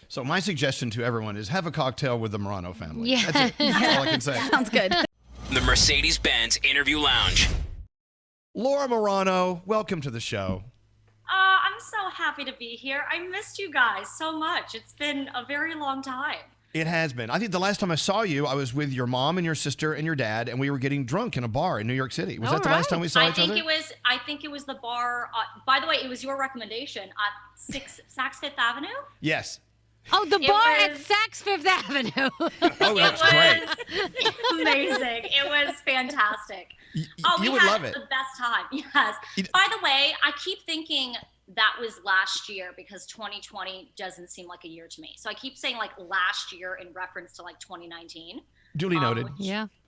So my suggestion to everyone is have a cocktail with the Marano family. Yeah. That's it. That's all I can say. Sounds good. The Mercedes-Benz Interview Lounge. Laura Marano, welcome to the show. I'm so happy to be here. I missed you guys so much. It's been a very long time. It has been. I think the last time I saw you, I was with your mom and your sister and your dad, and we were getting drunk in a bar in New York City. Was that the last time we saw each other? I think it was the bar. By the way, it was your recommendation at Saks Fifth Avenue. Yes. Oh, the bar at Saks Fifth Avenue. Oh, that's great. Amazing. It was fantastic. You would love it. The best time. Yes. By the way, I keep thinking that was last year because 2020 doesn't seem like a year to me. So I keep saying like last year in reference to like 2019. Duly noted.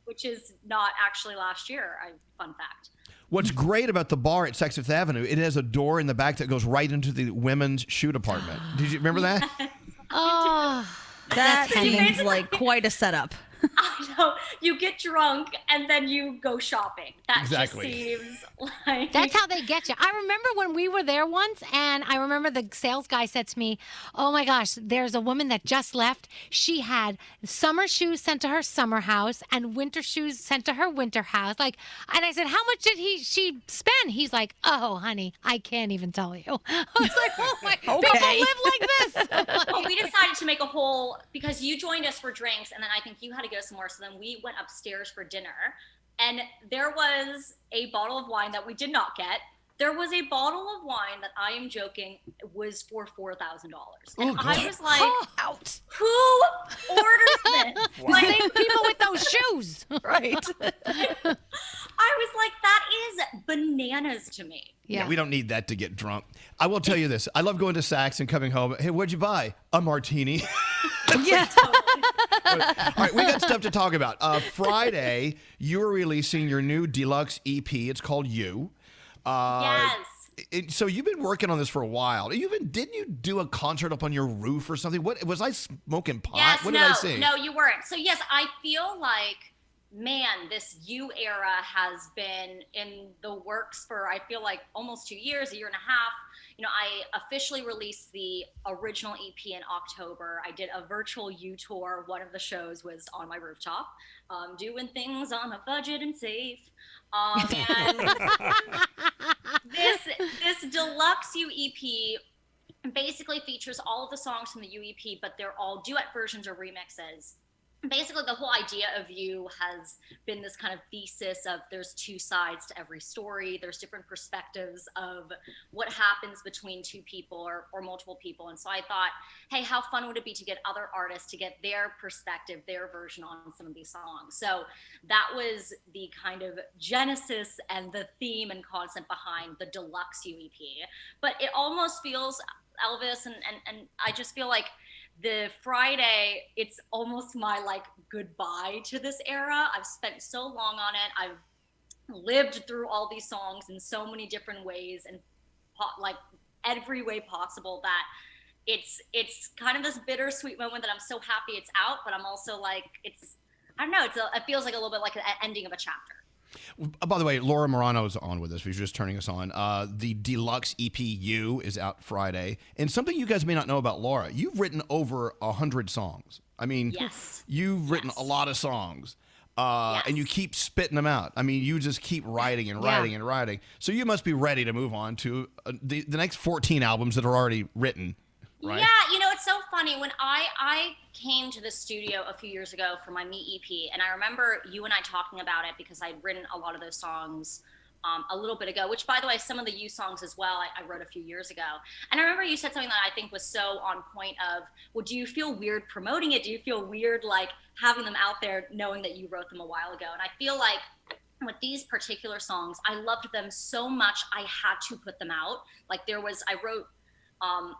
Which is not actually last year. Fun fact. What's great about the bar at Saks Fifth Avenue, it has a door in the back that goes right into the women's shoe department. Did you remember that? Oh, that seems like quite a setup. I know. You get drunk and then you go shopping. That Exactly. just seems like... That's how they get you. I remember when we were there once, and I remember the sales guy said to me, oh my gosh, there's a woman that just left. She had summer shoes sent to her summer house and winter shoes sent to her winter house. And I said, how much did she spend? He's like, oh, honey, I can't even tell you. I was like, oh my, people live like this. Well, we decided to make a whole, because you joined us for drinks, and then I think you had to go somewhere. So then we went upstairs for dinner, and there was a bottle of wine that we did not get. There was a bottle of wine that I am joking was for $4,000. And I was like, out. Who orders this? The same people with those shoes. Right. I was like, that is bananas to me. Yeah, we don't need that to get drunk. I will tell you this. I love going to Saks and coming home. Hey, what'd you buy? A martini. Yeah. All right, we got stuff to talk about. Friday, you are releasing your new deluxe EP. It's called You. Yes. So you've been working on this for a while. Didn't you do a concert up on your roof or something? What was I smoking pot? Yes, what did I say? No, you weren't. So yes, I feel like, man, this You era has been in the works for, I feel like almost 2 years, a year and a half. I officially released the original EP in October. I did a virtual You tour. One of the shows was on my rooftop, doing things on a budget and safe. And this deluxe You EP basically features all of the songs from the You EP, but they're all duet versions or remixes. Basically, the whole idea of You has been this kind of thesis of there's two sides to every story. There's different perspectives of what happens between two people or multiple people. And so I thought, hey, how fun would it be to get other artists to get their perspective, their version on some of these songs. So that was the kind of genesis and the theme and concept behind the deluxe You EP. But it almost feels, Elvis, and I just feel like the Friday, it's almost my goodbye to this era. I've spent so long on it. I've lived through all these songs in so many different ways and every way possible that it's kind of this bittersweet moment that I'm so happy it's out, but I'm also like, it feels like a little bit like an ending of a chapter. By the way, Laura Marano is on with us. She's just turning us on. The deluxe EP You is out Friday. And something you guys may not know about Laura, you've written over 100 songs. I mean, yes. You've written a lot of songs. And you keep spitting them out. I mean, you just keep writing and writing and writing. So you must be ready to move on to the next 14 albums that are already written, right? Yeah, it's so funny. When I came to the studio a few years ago for my Me EP, and I remember you and I talking about it because I'd written a lot of those songs a little bit ago, which, by the way, some of the You songs as well, I wrote a few years ago. And I remember you said something that I think was so on point of, well, do you feel weird promoting it? Do you feel weird having them out there knowing that you wrote them a while ago? And I feel like with these particular songs, I loved them so much I had to put them out. I wrote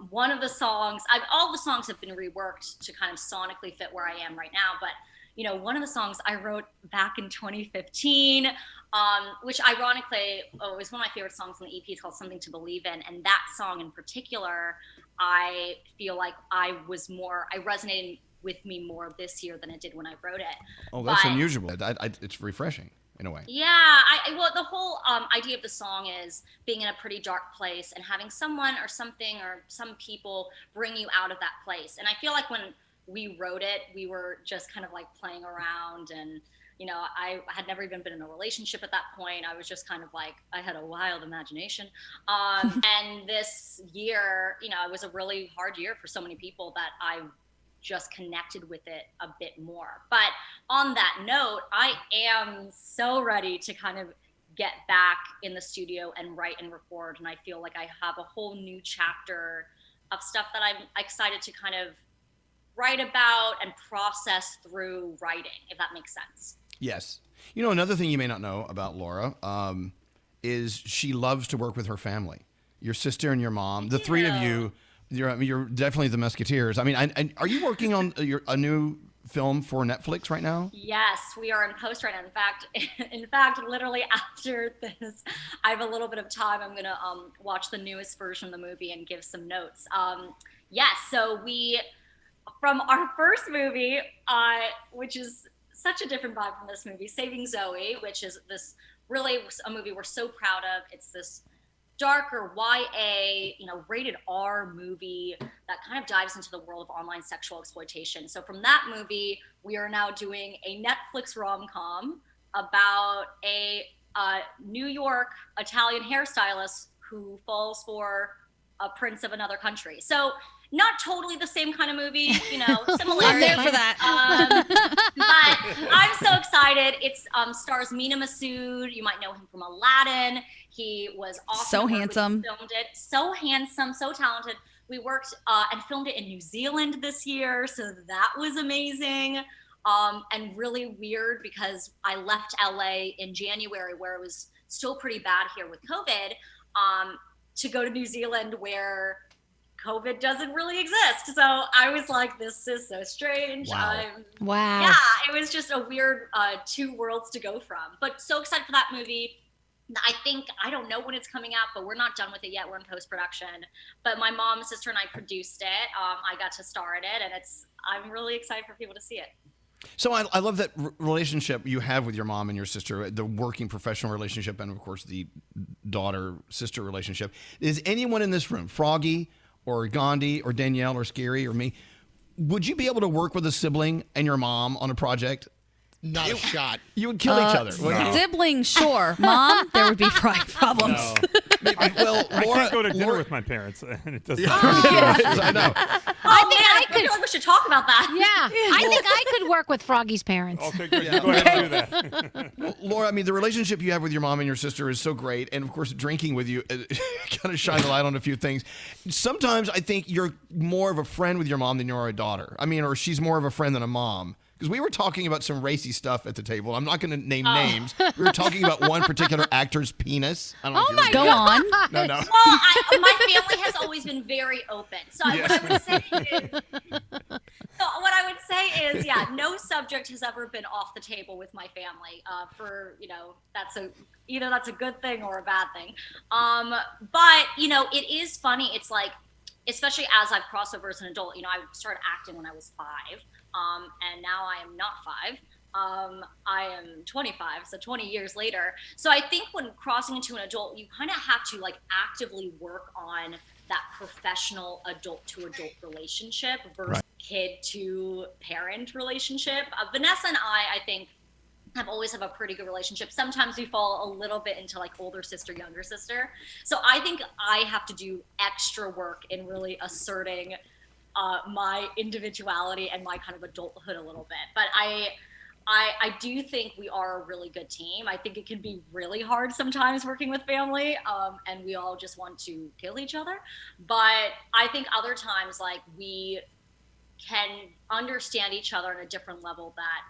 one of the songs, all the songs have been reworked to kind of sonically fit where I am right now, but one of the songs I wrote back in 2015, which ironically was one of my favorite songs on the EP. It's called Something to Believe In. And that song in particular, I feel like I resonated with me more this year than it did when I wrote it. Oh, that's unusual. It's refreshing. in a way. Yeah, well, the whole idea of the song is being in a pretty dark place and having someone or something or some people bring you out of that place. And I feel like when we wrote it, we were just kind of like playing around, and I had never even been in a relationship at that point. I was just kind of like, I had a wild imagination. And this year, it was a really hard year for so many people that I just connected with it a bit more. But on that note, I am so ready to kind of get back in the studio and write and record. And I feel like I have a whole new chapter of stuff that I'm excited to kind of write about and process through writing, if that makes sense. Yes. Another thing you may not know about Laura is she loves to work with her family. Your sister and your mom, the three of you, you're definitely the Musketeers. I mean, are you working on a new film for Netflix right now? Yes, we are in post right now. In fact, literally after this, I have a little bit of time. I'm gonna watch the newest version of the movie and give some notes. Yes, so from our first movie, which is such a different vibe from this movie, Saving Zoe, which is this really a movie we're so proud of. It's this darker YA, rated R movie that kind of dives into the world of online sexual exploitation. So from that movie, we are now doing a Netflix rom-com about a New York Italian hairstylist who falls for a prince of another country. So not totally the same kind of movie, similarity. I'm there for that. But I'm so excited. It stars Mina Massoud. You might know him from Aladdin. He was awesome. So handsome. Filmed it. So handsome, so talented. We worked and filmed it in New Zealand this year, so that was amazing. And really weird because I left LA in January, where it was still pretty bad here with COVID, to go to New Zealand where COVID doesn't really exist. So I was like, this is so strange. Wow. Yeah, it was just a weird two worlds to go from. But so excited for that movie. I don't know when it's coming out, but we're not done with it yet. We're in post-production. But my mom, sister, and I produced it. I got to star in it, and I'm really excited for people to see it. So I love that relationship you have with your mom and your sister, the working professional relationship, and of course the daughter-sister relationship. Is anyone in this room, Froggy or Gandhi or Danielle or Scary or me, would you be able to work with a sibling and your mom on a project? Not a shot. You would kill each other. No. Siblings, sure. Mom, there would be problems. No. Well, I Laura, can't go to dinner with my parents, and it doesn't. I know. I feel like we should talk about that. Yeah, I think I could work with Froggy's parents. Okay, good. You go ahead and do that. Well, Laura, the relationship you have with your mom and your sister is so great, and of course, drinking with you kind of shine the light on a few things. Sometimes I think you're more of a friend with your mom than you are a daughter. Or she's more of a friend than a mom. Because we were talking about some racy stuff at the table. I'm not going to name names. We were talking about one particular actor's penis. I don't know if you remember. Go on. No. Well, my family has always been very open. So what I would say is, no subject has ever been off the table with my family. That's a good thing or a bad thing. But it is funny. It's like, especially as I've crossed over as an adult. I started acting when I was 5. And now I am not 5. I am 25, so 20 years later. So I think when crossing into an adult, you kind of have to actively work on that professional adult to adult relationship versus kid to parent relationship. Vanessa and I think, have always have a pretty good relationship. Sometimes we fall a little bit into older sister, younger sister. So I think I have to do extra work in really asserting my individuality and my kind of adulthood a little bit. But I do think we are a really good team. I think it can be really hard sometimes working with family, and we all just want to kill each other. But I think other times, we can understand each other on a different level that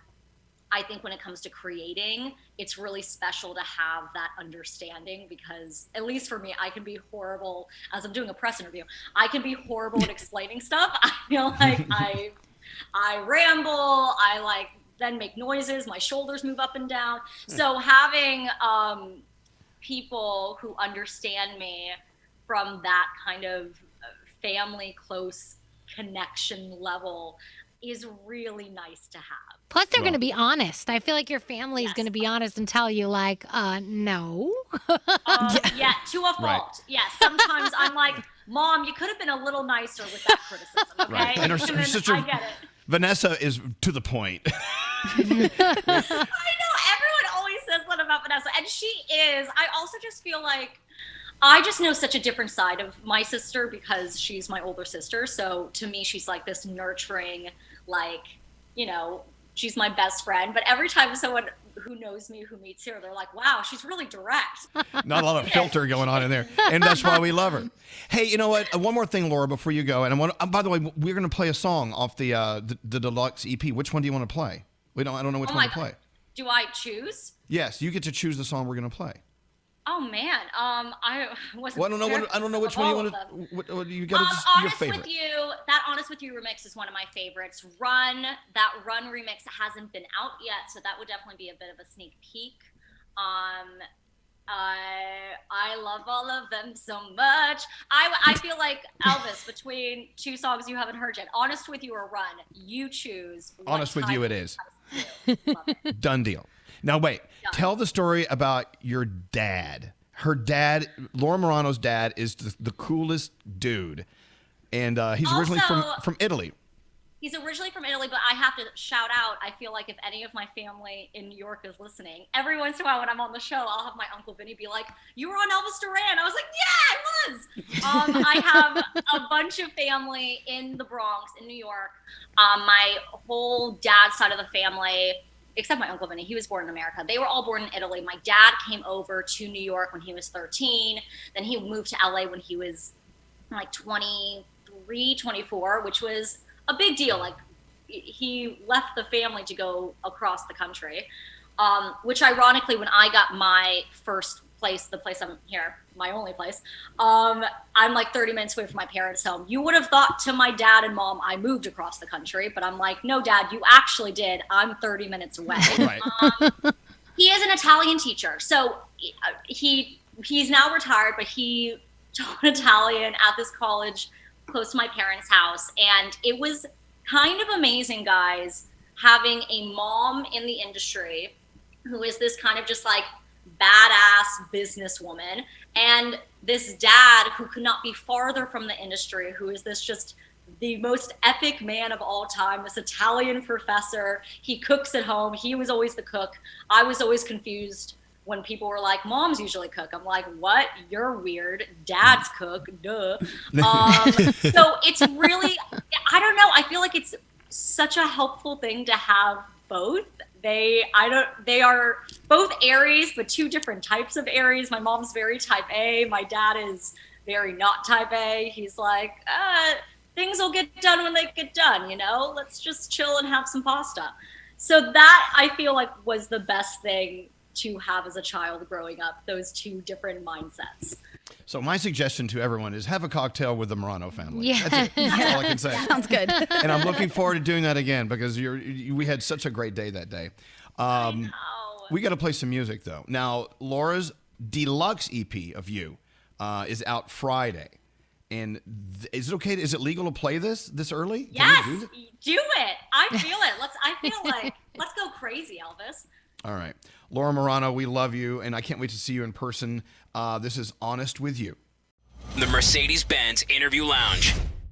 I think when it comes to creating, it's really special to have that understanding, because at least for me, I can be horrible as I'm doing a press interview. I can be horrible at explaining stuff. I feel like I ramble. I then make noises. My shoulders move up and down. So having people who understand me from that kind of family close connection level is really nice to have. Plus, they're going to be honest. I feel like your family is going to be honest and tell you, like, no. Yeah, to a fault. Right. Yeah, sometimes I'm like, Mom, you could have been a little nicer with that criticism, okay? Right. And her then sister, I get it. Vanessa, is to the point. I know, everyone always says that about Vanessa, and she is. I also just feel like I just know such a different side of my sister because she's my older sister. So to me, she's like this nurturing, like, you know, she's my best friend. But every time someone who knows me, who meets her, they're like, wow, she's really direct. Not a lot of filter going on in there. And that's why we love her. Hey, you know what? One more thing, Laura, before you go. And I want, by the way, we're going to play a song off the deluxe EP. Which one do you want to play? I don't know which one to play. Do I choose? Yes, you get to choose the song we're going to play. Oh man, I wasn't. Well, I don't know which one you want to. What you got to just your favorite. That Honest With You remix is one of my favorites. That Run remix hasn't been out yet, so that would definitely be a bit of a sneak peek. I love all of them so much. I feel like Elvis, between two songs you haven't heard yet, Honest With You or Run, you choose. Honest With You it is. Done deal. Now, wait. Tell the story about your dad. Her dad, Laura Marano's dad, is the coolest dude. And he's originally from Italy. He's originally from Italy, but I have to shout out, I feel like if any of my family in New York is listening, every once in a while when I'm on the show, I'll have my Uncle Vinny be like, you were on Elvis Duran. I was like, yeah, I was. I have a bunch of family in the Bronx, in New York. My whole dad's side of the family, except my Uncle Vinny, he was born in America. They were all born in Italy. My dad came over to New York when he was 13. Then he moved to LA when he was like 23, 24, which was a big deal. Like, he left the family to go across the country, which ironically, when I got my first place, the place I'm here, my only place, I'm like 30 minutes away from my parents' home. You would have thought to my dad and mom, I moved across the country, but I'm like, no, Dad, you actually did. I'm 30 minutes away. Right. He is an Italian teacher. So he's now retired, but he taught Italian at this college close to my parents' house. And it was kind of amazing, guys, having a mom in the industry who is this kind of just like badass businesswoman, and this dad who could not be farther from the industry, who is this just the most epic man of all time, this Italian professor. He cooks at home. He was always the cook. I was always confused when people were like, moms usually cook. I'm like, what? You're weird. Dads cook. Duh. So it's really, I don't know. I feel like it's such a helpful thing to have both. They are both Aries, but two different types of Aries. My mom's very type A. My dad is very not type A. He's like, things will get done when they get done, you know? Let's just chill and have some pasta. So that, I feel like, was the best thing to have as a child growing up, those two different mindsets. So my suggestion to everyone is have a cocktail with the Marano family. Yeah. That's it. That's all I can say. Sounds good. And I'm looking forward to doing that again because we had such a great day that day. I know. We got to play some music, though. Now, Laura's deluxe EP of You is out Friday. And is it okay? Is it legal to play this early? Yes, Do it. I feel it. I feel like, let's go crazy, Elvis. All right. Laura Marano, we love you, and I can't wait to see you in person. This is Honest With You. The Mercedes-Benz Interview Lounge.